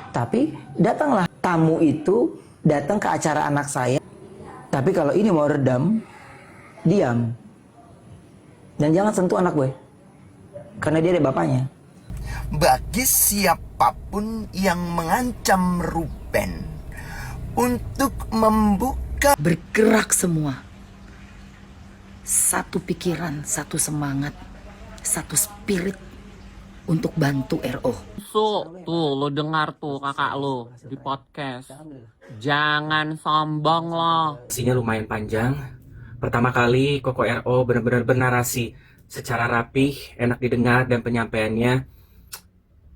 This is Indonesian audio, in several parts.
Tapi datanglah tamu itu datang ke acara anak saya. Tapi kalau ini mau redam, diam. Dan jangan sentuh anak gue. Karena dia ada bapaknya. Bagi siapapun yang mengancam Ruben untuk membuka, Bergerak semua. Satu pikiran, satu semangat, satu spirit untuk bantu RO. Tuh lo dengar tuh kakak lo di podcast. Jangan sombong lo. Narasinya lumayan panjang. Pertama kali Koko RO benar-benar bernarasi secara rapih, enak didengar, dan penyampaiannya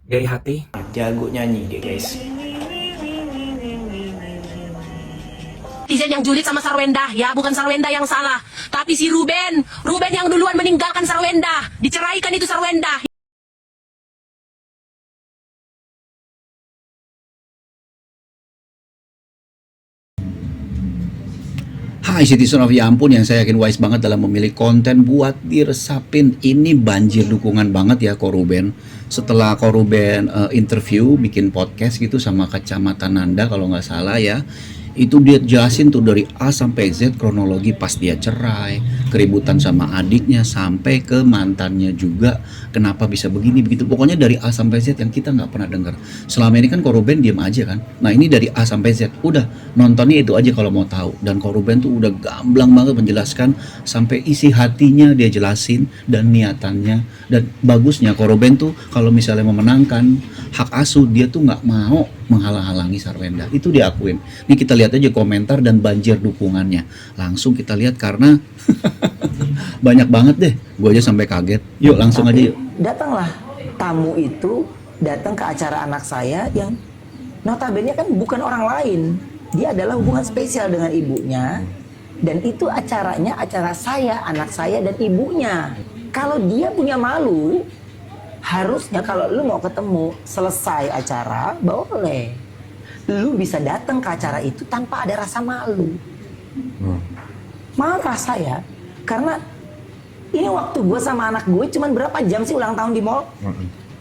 dari hati. Jago nyanyi dia guys. Netizen yang julid sama Sarwenda, ya bukan Sarwenda yang salah, tapi si Ruben yang duluan meninggalkan Sarwenda, diceraikan itu Sarwenda. Hai citizen of ya ampun, yang saya yakin wise banget dalam memilih konten buat diresapin. Ini banjir dukungan banget ya Ko Ruben. Setelah Ko Ruben interview, bikin podcast gitu sama Kacamata Nanda kalau nggak salah ya, itu dia jelasin tuh dari A sampai Z kronologi pas dia cerai, keributan sama adiknya, sampai ke mantannya juga, kenapa bisa begini begitu. Pokoknya dari A sampai Z yang kita nggak pernah dengar. Selama ini kan Ko Ruben diem aja kan. Nah ini dari A sampai Z, udah nontonnya itu aja kalau mau tahu. Dan Ko Ruben tuh udah gamblang banget menjelaskan sampai isi hatinya dia jelasin dan niatannya. Dan bagusnya Ko Ruben tuh kalau misalnya memenangkan hak asuh, dia tuh nggak mau menghalang-halangi Sarwenda. Itu diakuin. Ini kita lihat aja komentar dan banjir dukungannya. Langsung kita lihat karena banyak banget deh. Gue aja sampai kaget. Yuk langsung aja yuk. Datanglah tamu itu datang ke acara anak saya yang notabene kan bukan orang lain. Dia adalah hubungan spesial dengan ibunya. Dan itu acaranya acara saya, anak saya dan ibunya. Kalau dia punya malu, harusnya kalau lu mau ketemu selesai acara, boleh. Lu bisa datang ke acara itu tanpa ada rasa malu. Marah saya, karena ini waktu gue sama anak gue cuman berapa jam sih ulang tahun di mall?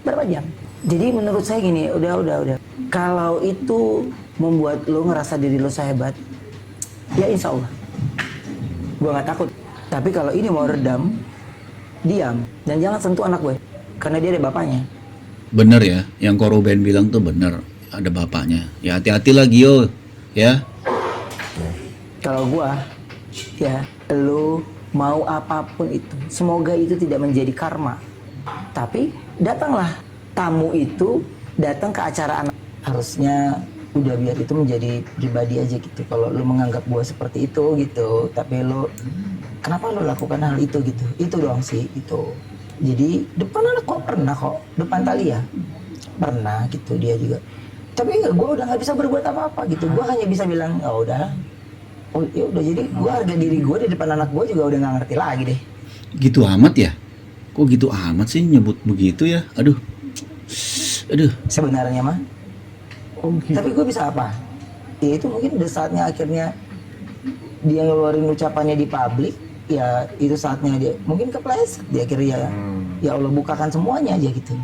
Berapa jam? Jadi menurut saya gini, udah. Kalau itu membuat lu ngerasa diri lu sehebat, ya insya Allah. Gue gak takut. Tapi kalau ini mau redam, diam. Dan jangan sentuh anak gue. Karena dia ada bapaknya. Bener ya, yang Ko Ruben bilang tuh bener, ada bapaknya. Ya hati-hati lah Gio, ya. Kalau gua, ya, lu mau apapun itu, semoga itu tidak menjadi karma. Tapi datanglah tamu itu datang ke acara anak. Harusnya udah biar itu menjadi pribadi aja gitu. Kalau lu menganggap gua seperti itu gitu, tapi lu kenapa lu lakukan hal itu gitu? Itu doang sih itu. Jadi depan anak kok pernah kok, depan Talia pernah gitu dia juga. Tapi gue udah nggak bisa berbuat apa-apa gitu. Gue hanya bisa bilang oh udah, ya udah. Jadi gue harga diri gue di depan anak gue juga udah nggak ngerti lagi deh. Gitu amat ya? Kok gitu amat sih nyebut begitu ya? Aduh. Sebenarnya mah. Tapi gue bisa apa? Ya itu mungkin udah saatnya akhirnya dia ngeluarin ucapannya di publik. Ya itu saatnya dia mungkin kepleset dia akhirnya ya Allah bukakan semuanya aja gitu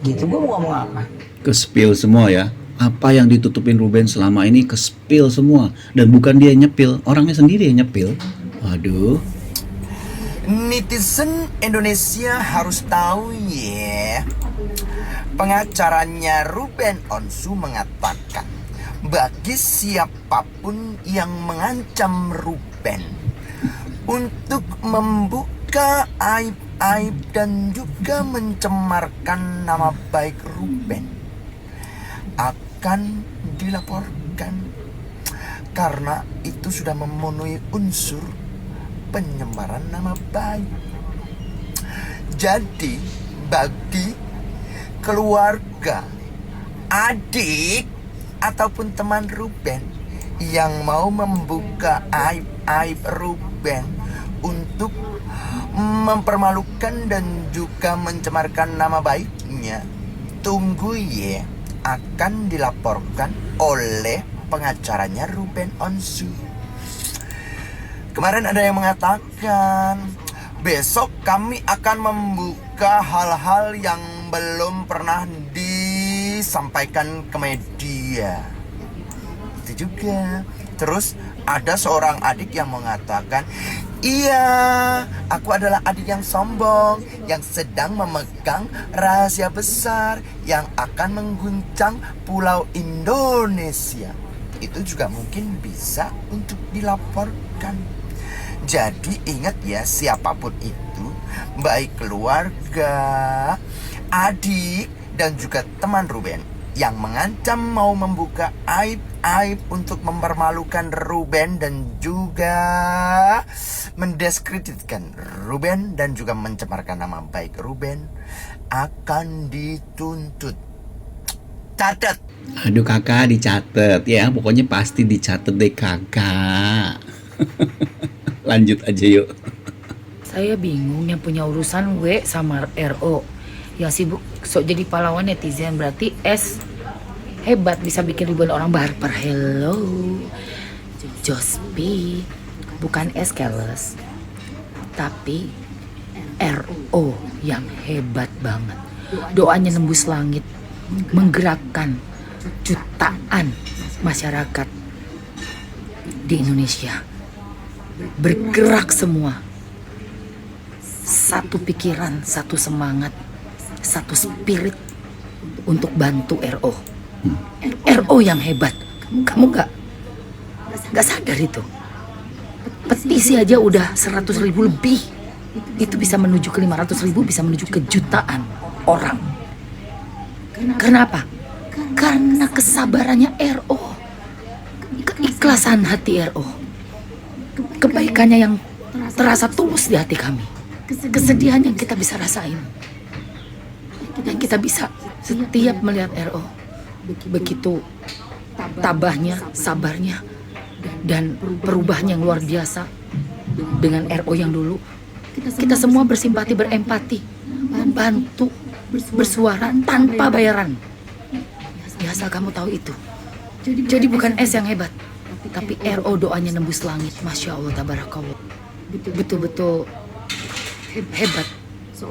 gue mau ngomong apa, Ke-spill semua ya. Apa yang ditutupin Ruben selama ini ke-spill semua. Dan bukan dia nyepil, orangnya sendiri yang nyepil. Waduh. netizen Indonesia harus tahu ya. Pengacaranya Ruben Onsu mengatakan, bagi siapapun yang mengancam Ruben untuk membuka aib-aib dan juga mencemarkan nama baik Ruben akan dilaporkan karena itu sudah memenuhi unsur penyemaran nama baik. Jadi bagi keluarga, adik ataupun teman Ruben yang mau membuka aib-aib Ruben untuk mempermalukan dan juga mencemarkan nama baiknya, tunggu ya, akan dilaporkan oleh pengacaranya Ruben Onsu. Kemarin ada yang mengatakan besok kami akan membuka hal-hal yang belum pernah sampaikan ke media. Itu juga. Terus ada seorang adik yang mengatakan, iya, aku adalah adik yang sombong, yang sedang memegang rahasia besar yang akan mengguncang pulau Indonesia. Itu juga mungkin bisa untuk dilaporkan. Jadi ingat ya, siapapun itu, baik keluarga, adik, dan juga teman Ruben yang mengancam mau membuka aib-aib untuk mempermalukan Ruben dan juga mendiskreditkan Ruben dan juga mencemarkan nama baik Ruben akan dituntut. Catat. Aduh kakak, dicatat ya, pokoknya pasti dicatat deh kakak. Lanjut aja yuk. Saya bingung yang punya urusan W sama RO. Yang sibuk sok jadi pahlawan netizen, berarti S hebat bisa bikin ribuan orang barper. Hello Jospi, bukan S careless, tapi RO yang hebat banget. Doanya nembus langit, menggerakkan jutaan masyarakat di Indonesia. Bergerak semua, satu pikiran, satu semangat, satu spirit untuk bantu RO. RO yang hebat. Kamu gak sadar itu? Petisi aja udah 100.000 lebih. Itu bisa menuju ke 500.000, bisa menuju ke jutaan orang. Kenapa? Karena kesabarannya RO, keikhlasan hati RO, kebaikannya yang terasa tulus di hati kami, kesedihan yang kita bisa rasain, yang kita bisa setiap melihat RO. Begitu tabahnya, sabarnya, dan perubahannya yang luar biasa dengan RO yang dulu. Kita semua bersimpati, berempati, membantu, bersuara tanpa bayaran. Ya, asal kamu tahu itu. Jadi bukan S yang hebat, tapi RO doanya nembus langit. Masya Allah, tabarakallah. Betul-betul hebat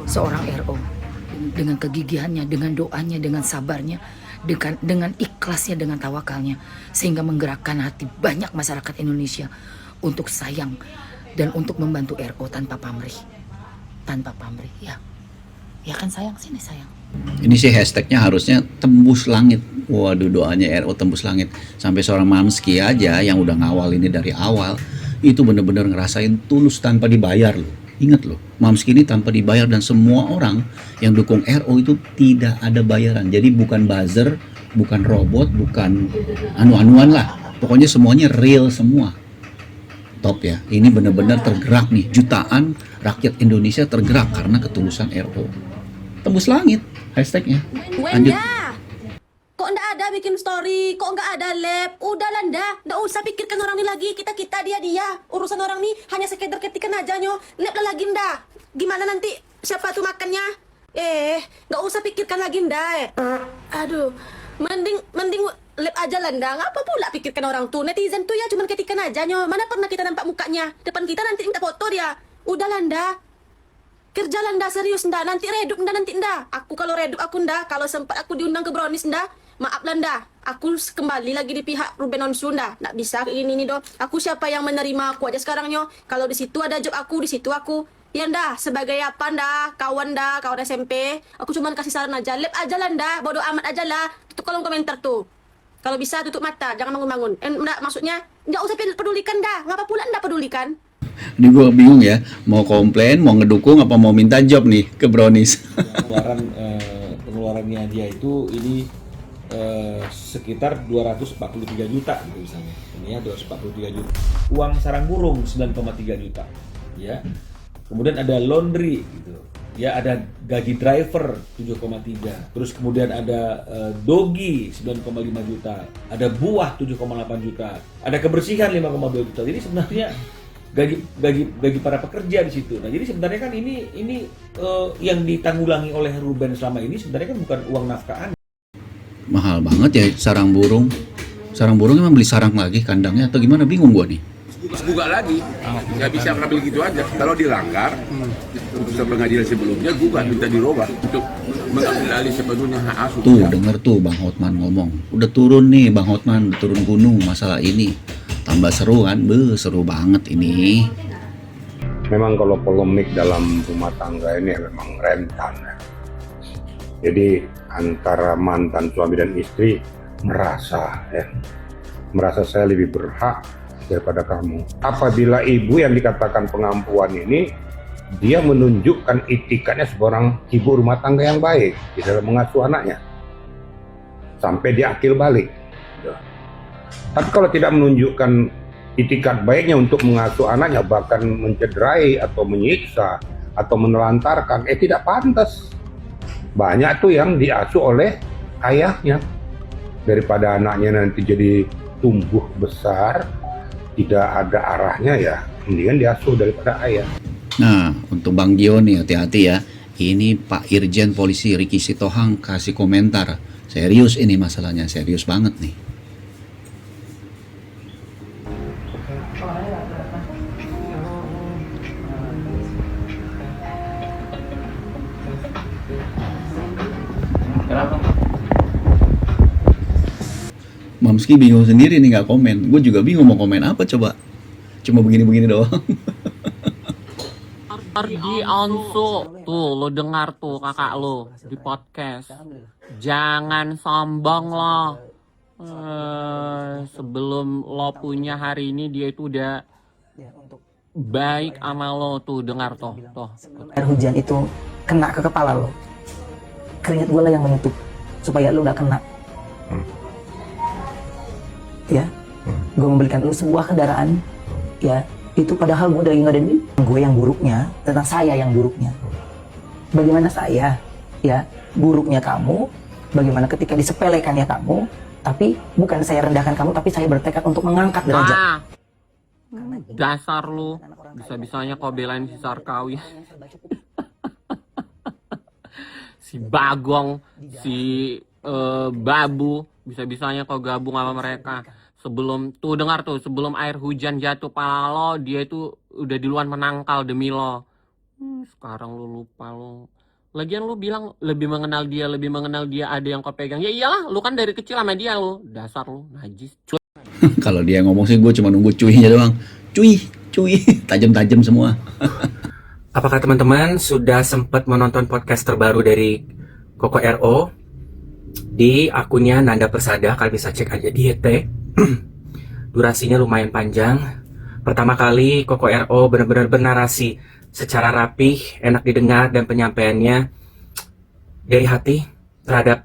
seorang RO. Dengan kegigihannya, dengan doanya, dengan sabarnya, dengan ikhlasnya, dengan tawakalnya, sehingga menggerakkan hati banyak masyarakat Indonesia untuk sayang dan untuk membantu RO tanpa pamrih. Tanpa pamrih, ya. Ya kan sayang, sini sayang. Ini sih hashtagnya harusnya tembus langit. Waduh, doanya RO tembus langit. Sampai seorang Mamski aja yang udah ngawal ini dari awal, itu bener-bener ngerasain tulus tanpa dibayar loh. Ingat loh, Mamski ini tanpa dibayar, dan semua orang yang dukung RO itu tidak ada bayaran. Jadi bukan buzzer, bukan robot, bukan anu-anuan lah. Pokoknya semuanya real semua. Top ya, ini benar-benar tergerak nih. Jutaan rakyat Indonesia tergerak karena ketulusan RO. Tembus langit hashtagnya. Lanjut. Kok ndak ada bikin story? Kok nggak ada lab? Udah lah ndak usah pikirkan orang ini lagi. Kita dia. Urusan orang nih hanya sekedar ketikan aja nyo. Lab lah lagi ndak. Gimana nanti siapa tuh makannya? Nggak usah pikirkan lagi ndak. Aduh, mending lab aja lah ndak. Ngapa pula pikirkan orang tuh? Netizen tuh ya cuman ketikan aja nyo. Mana pernah kita nampak mukanya? Depan kita nanti minta foto dia. Udah lah ndak. Kerja lah ndak, serius ndak. Nanti redup ndak, nanti ndak. Aku kalau redup aku ndak. Kalau sempat aku diundang ke Brownies ndak. Maaf lah ndak, aku kembali lagi di pihak Ruben Onsu ndak. Ndak bisa kayak gini nih dong. Aku siapa yang menerima aku aja sekarang nyo. Kalau di situ ada job aku, di situ aku. Ya ndak, sebagai apa ndak, kawan SMP. Aku cuma kasih saran aja, lab aja lah ndak, bodoh amat aja lah. Tutup kolom komentar tuh. Kalau bisa tutup mata, jangan bangun-bangun. Ndak, maksudnya ndak usah pedulikan dah. Ngapa pula ndak pedulikan? Ini gue bingung ya, mau komplain, mau ngedukung, apa mau minta job nih ke Brownies. Pengeluarannya dia itu ini sekitar 243 juta gitu misalnya. Ini ya 243 juta. Uang sarang burung 9,3 juta. Ya. Kemudian ada laundry gitu. Ya, ada gaji driver 7,3. Terus kemudian ada dogi 9,5 juta. Ada buah 7,8 juta. Ada kebersihan 5,2 juta. Jadi sebenarnya gaji para pekerja di situ. Nah, jadi sebenarnya kan ini yang ditanggulangi oleh Ruben selama ini sebenarnya kan bukan uang nafkahan. Mahal banget ya sarang burung. Sarang burung emang beli sarang lagi kandangnya atau gimana? Bingung gua nih. gugat lagi. Nggak bisa ngambil gitu aja. Kalau dilanggar, putusan pengadilan sebelumnya gugat minta dirubah untuk mengambil alih sepenuhnya hak asuh. Tuh denger tuh Bang Hotman ngomong, udah turun nih Bang Hotman, udah turun gunung masalah ini. Tambah seru kan, seru banget ini. Memang kalau polemik dalam rumah tangga ini memang rentan ya. Jadi antara mantan suami dan istri merasa saya lebih berhak daripada kamu. Apabila ibu yang dikatakan pengampuan ini, dia menunjukkan itikadnya seorang ibu rumah tangga yang baik di dalam mengasuh anaknya sampai dia akil balik. Tapi kalau tidak menunjukkan itikat baiknya untuk mengasuh anaknya, bahkan mencederai atau menyiksa atau menelantarkan, tidak pantas. Banyak tuh yang diasuh oleh ayahnya, daripada anaknya nanti jadi tumbuh besar tidak ada arahnya, ya mendingan diasuh daripada ayah. Nah, untuk Bang Gio nih hati-hati ya. Ini Pak Irjen Polisi Ricky Sitohang kasih komentar. Serius ini masalahnya, serius banget nih. Mamski bingung sendiri nih nggak komen. Gue juga bingung mau komen apa coba. Cuma begini-begini doang. Pergi Onsu, tuh lo dengar tuh kakak lo di podcast. Jangan sombong lo. Sebelum lo punya hari ini dia itu udah baik sama lo, tuh dengar tuh. Air hujan itu kena ke kepala lo. Keringat gue lah yang menutup supaya lo nggak kena. Ya, gue membelikan lu sebuah kendaraan, ya, itu padahal gue lagi ngademin gue yang buruknya, tentang saya yang buruknya. Bagaimana saya, ya, buruknya kamu, bagaimana ketika disepelekannya kamu, tapi bukan saya rendahkan kamu, tapi saya bertekad untuk mengangkat derajat. Dasar lu, bisa-bisanya kau belain si Sarkawi. Si Bagong, si Babu, bisa-bisanya kau gabung sama mereka. Sebelum, tuh dengar tuh, sebelum air hujan jatuh pala lo, dia itu udah duluan menangkal demi lo. Sekarang lu lupa lo. Lagian lu bilang lebih mengenal dia, ada yang kau pegang. Ya iyalah, lu kan dari kecil sama dia lo. Dasar lu, najis. Kalau dia ngomong sih gue cuma nunggu cuinya doang. Cuy, tajam-tajam semua. Apakah teman-teman sudah sempat menonton podcast terbaru dari Koko RO di akunnya Nanda Persada? Kalian bisa cek aja di YT. Durasinya lumayan panjang. Pertama kali Koko RO benar-benar bernarasi secara rapih, enak didengar, dan penyampaiannya dari hati terhadap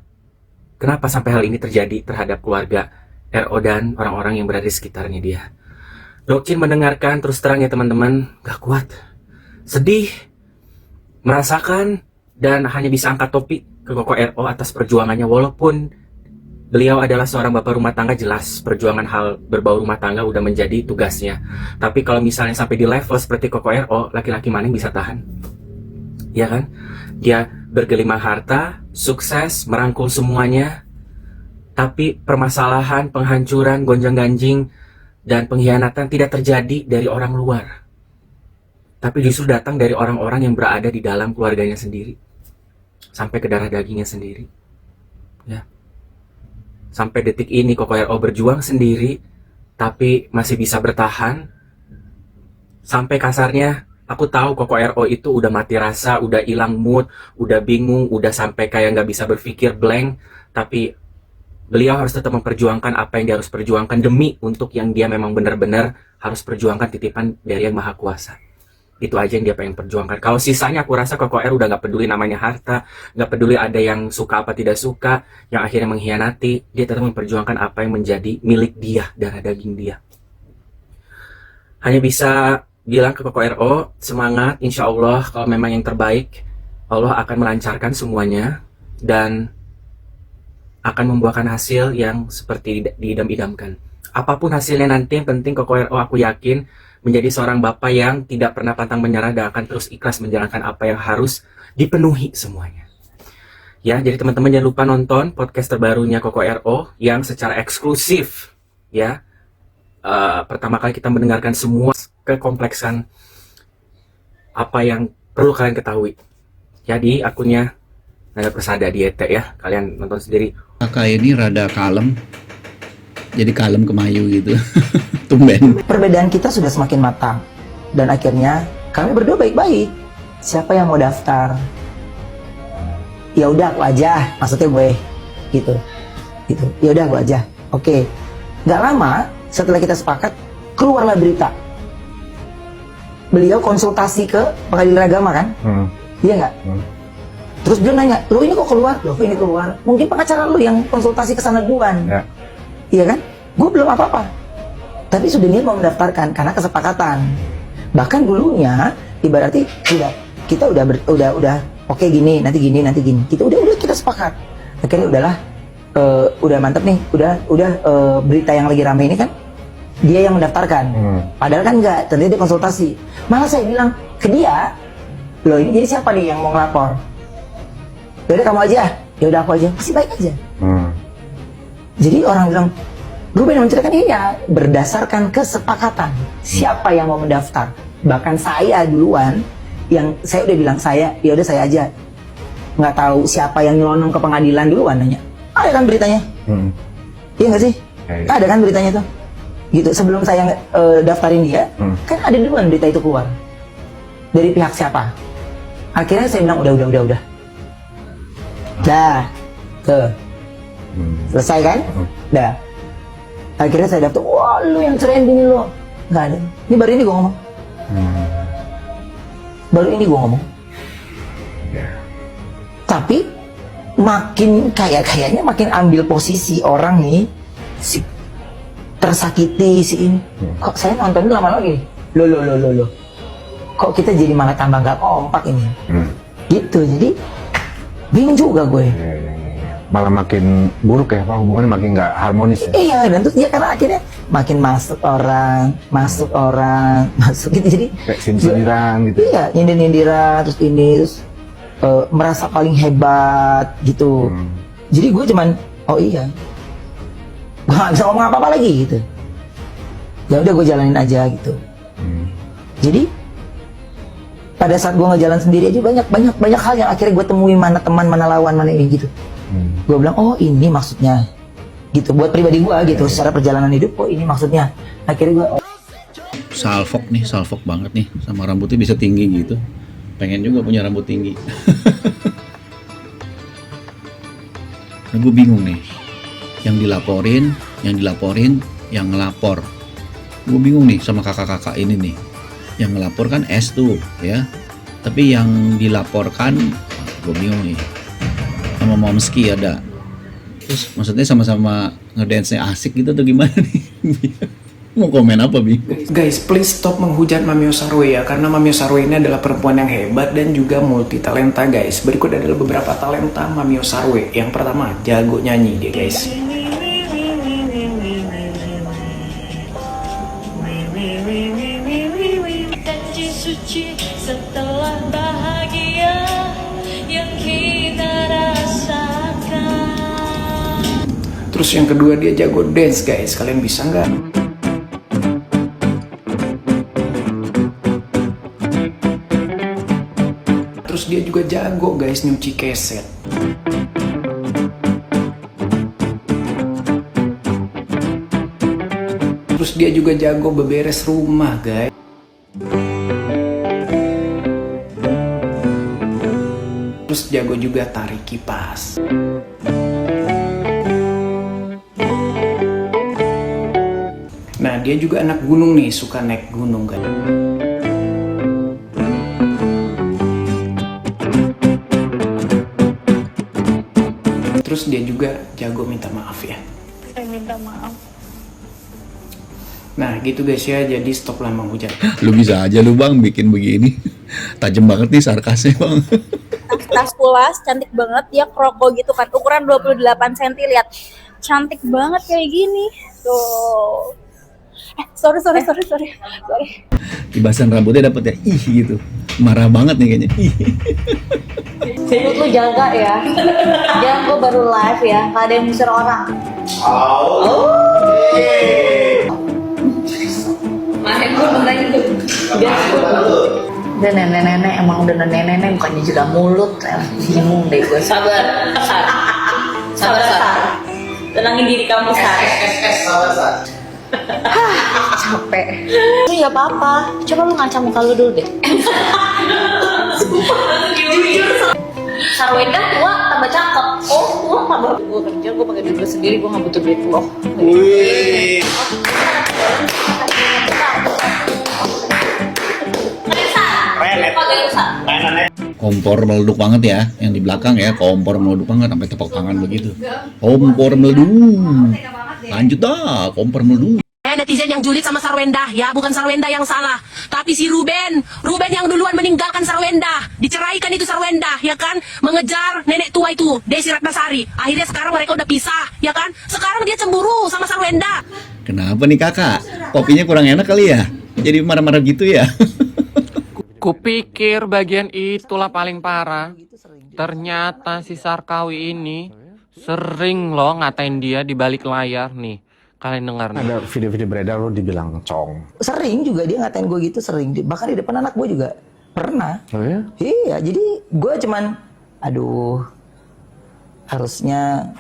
kenapa sampai hal ini terjadi terhadap keluarga RO dan orang-orang yang berada di sekitarnya dia. Dokcin mendengarkan, terus terang ya teman-teman, gak kuat, sedih, merasakan, dan hanya bisa angkat topi ke Koko RO atas perjuangannya. Walaupun beliau adalah seorang bapak rumah tangga, jelas perjuangan hal berbau rumah tangga udah menjadi tugasnya. Tapi kalau misalnya sampai di level seperti Koko RO, laki-laki mana yang bisa tahan? Ya kan? Dia bergelimang harta, sukses, merangkul semuanya, tapi permasalahan, penghancuran, gonjang-ganjing, dan pengkhianatan tidak terjadi dari orang luar, tapi justru datang dari orang-orang yang berada di dalam keluarganya sendiri, sampai ke darah dagingnya sendiri. Ya. Sampai detik ini Koko RO berjuang sendiri, tapi masih bisa bertahan. Sampai kasarnya, aku tahu Koko RO itu udah mati rasa, udah hilang mood, udah bingung, udah sampai kayak nggak bisa berpikir, blank. Tapi beliau harus tetap memperjuangkan apa yang dia harus perjuangkan demi untuk yang dia memang benar-benar harus perjuangkan, titipan dari Yang Maha Kuasa. Itu aja yang dia pengen perjuangkan. Kalau sisanya aku rasa Koko RO udah gak peduli namanya harta, gak peduli ada yang suka apa tidak suka, yang akhirnya mengkhianati. Dia tetap memperjuangkan apa yang menjadi milik dia, darah daging dia. Hanya bisa bilang ke Koko RO, semangat, insya Allah kalau memang yang terbaik, Allah akan melancarkan semuanya dan akan membuahkan hasil yang seperti diidam-idamkan. Apapun hasilnya nanti, yang penting Koko RO aku yakin menjadi seorang bapak yang tidak pernah pantang menyerah dan akan terus ikhlas menjalankan apa yang harus dipenuhi semuanya. Ya, jadi teman-teman jangan lupa nonton podcast terbarunya Koko RO yang secara eksklusif ya pertama kali kita mendengarkan semua kekompleksan apa yang perlu kalian ketahui. Jadi akunnya Nanda Persada di YT ya, kalian nonton sendiri. Kakak ini rada kalem, jadi kalem kemayu gitu. Tumben. Perbedaan kita sudah semakin matang dan akhirnya kami berdua baik-baik. Siapa yang mau daftar? Ya udah aku aja, maksudnya gue gitu. Ya udah aku aja. Oke. Nggak lama setelah kita sepakat, keluarlah berita. Beliau konsultasi ke pengadilan agama kan? Iya nggak? Terus dia nanya, lo ini kok keluar? Loh ini keluar. Mungkin pengacara lo yang konsultasi ke sana duluan. Ya. Iya kan? Gue belum apa-apa. Tapi sudah niat mau mendaftarkan karena kesepakatan. Bahkan dulunya ibaratnya kita udah oke gini, nanti gini. Kita udah kita sepakat. Akhirnya udahlah udah mantep nih, udah berita yang lagi rame ini kan dia yang mendaftarkan. Padahal kan enggak, ternyata dia konsultasi. Malah saya bilang ke dia, loh ini jadi siapa nih yang mau ngelapor? Yaudah kamu aja, yaudah aku aja, masih baik aja. Jadi orang bilang, Ruben menceritakan iya, berdasarkan kesepakatan siapa yang mau mendaftar. Bahkan saya duluan, yang saya udah bilang ya udah saya aja. Nggak tahu siapa yang nyelonong ke pengadilan duluan nanya. Ada kan beritanya? Iya nggak sih? Ada kan beritanya tuh? Gitu sebelum saya daftarin dia, kan ada duluan berita itu keluar. Dari pihak siapa? Akhirnya saya bilang udah. Dah, tuh. Selesai kan? Dah. Akhirnya saya daftar, wah lu yang trending lo. Nggak ada. Ini baru ini gue ngomong. Tapi makin kayaknya makin ambil posisi orang nih si tersakiti si ini. Kok saya nonton lama lagi? Loh. Kok kita jadi malah tambah nggak kompak ini? Gitu. Jadi bingung juga gue. Malah makin buruk ya, Pak, hubungannya makin nggak harmonis ya? Iya, dan terus ya karena akhirnya makin masuk orang gitu, jadi kayak sindiran gitu. Iya, nyindir-nyindiran, terus merasa paling hebat gitu. Jadi gue cuman, oh iya, gue nggak bisa ngomong apa-apa lagi gitu. Ya udah gue jalanin aja gitu. Jadi pada saat gue ngejalan sendiri aja banyak hal yang akhirnya gue temuin, mana teman, mana lawan, mana ini gitu. Gue bilang, oh ini maksudnya gitu, buat pribadi gue gitu, secara perjalanan hidup, oh ini maksudnya. Akhirnya gue salfok banget nih, sama rambutnya bisa tinggi gitu. Pengen juga punya rambut tinggi. Nah, gue bingung nih, yang dilaporin, yang ngelapor. Gue bingung nih sama kakak-kakak ini nih. Yang ngelapor kan S tuh ya, tapi yang dilaporkan gue bingung nih. Sama Momski ada. Terus maksudnya sama-sama ngedance-nya asik gitu atau gimana nih? Mau komen apa, Bi? Guys, please stop menghujat Mamio Sarwe ya, karena Mamio Sarwe ini adalah perempuan yang hebat dan juga multi talenta, guys. Berikut adalah beberapa talenta Mamio Sarwe. Yang pertama, jago nyanyi dia, guys. Setelah bahagia yang kita rasakan. Terus yang kedua, dia jago dance, guys. Kalian bisa nggak? Terus dia juga jago, guys, nyuci keset. Terus dia juga jago beberes rumah, guys. Terus jago juga tarik kipas. Nah, dia juga anak gunung nih, suka naik gunung, guys. Terus dia juga jago minta maaf ya. Saya minta maaf. Nah gitu guys ya, jadi stoplah menghujat. Lu bisa aja lu Bang bikin begini. Tajam banget nih sarkasnya Bang. Tas pulas, cantik banget. Dia kroko gitu kan, ukuran 28 cm. Lihat, cantik banget kayak gini. Tuh. Sorry. Ibasan rambutnya dapet ya, ih gitu. Marah banget nih kayaknya. Ih. Mulut lu jaga ya. Jangan gue baru live ya, gak ada yang ngusir orang. Udah nenek-nenek, emang udah nenek-nenek bukannya juga mulut. Bingung deh gue. Sabar, Sar. Tenangin diri kamu, Sar. Capek. Lu ya apa-apa. Coba lu ngancam muka lu dulu deh. Sarwenda tua tambah cakep. Oh, tua tambah. Gue kerja, gue pakai duit gue sendiri, gue gak butuh duit lo. Wih. Kompor meleduk banget ya, yang di belakang ya, kompor meleduk banget sampai tepuk tangan begitu. Kompor meleduk. Lanjut dah, kompor meleduk. Netizen yang julid sama Sarwenda, ya bukan Sarwenda yang salah, tapi si Ruben yang duluan meninggalkan Sarwenda, diceraikan itu Sarwenda, ya kan, mengejar nenek tua itu, Desi Ratnasari. Akhirnya sekarang mereka udah pisah, ya kan, sekarang dia cemburu sama Sarwenda. Kenapa nih kakak? Kopinya kurang enak kali ya? Jadi marah-marah gitu ya? Kupikir bagian itulah paling parah. Ternyata si Sarkawi ini sering loh ngatain dia di balik layar nih. Kalian dengar nih. Ada video-video beredar lo dibilang cong. Sering juga dia ngatain gue gitu, sering. Bahkan di depan anak gue juga pernah. Oh ya? Iya, jadi gue cuman, aduh, harusnya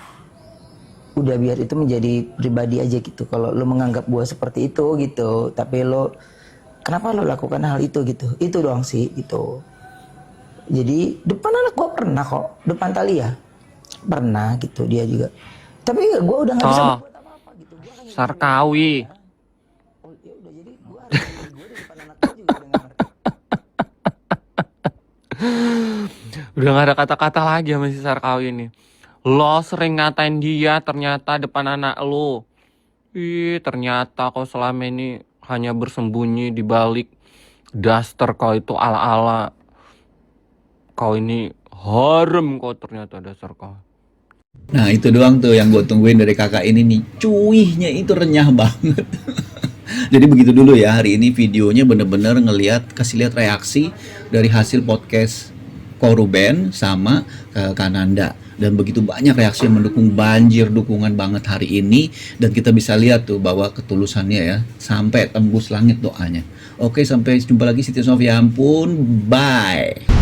udah biar itu menjadi pribadi aja gitu. Kalau lo menganggap gue seperti itu gitu, tapi lo, kenapa lo lakukan hal itu gitu? Itu doang sih gitu. Jadi depan anak gue pernah kok, depan Thalia pernah gitu dia juga. Tapi gue udah nggak bisa berbuat apa-apa gitu. Sarkawi. Udah gak ada kata-kata lagi sama si Sarkawi ini. Lo sering ngatain dia ternyata depan anak lo. Ih, ternyata kau selama ini hanya bersembunyi di balik daster kau itu ala-ala. Kau ini harem kau ternyata dasar kau. Nah itu doang tuh yang gue tungguin dari kakak ini nih. Cuihnya itu renyah banget. Jadi begitu dulu ya, hari ini videonya bener-bener kasih lihat reaksi dari hasil podcast Ko Ruben sama Kananda. Dan begitu banyak reaksi yang mendukung, banjir dukungan banget hari ini. Dan kita bisa lihat tuh bahwa ketulusannya ya, sampai tembus langit doanya. Oke, sampai jumpa lagi. Siti Sofia Ampun, bye.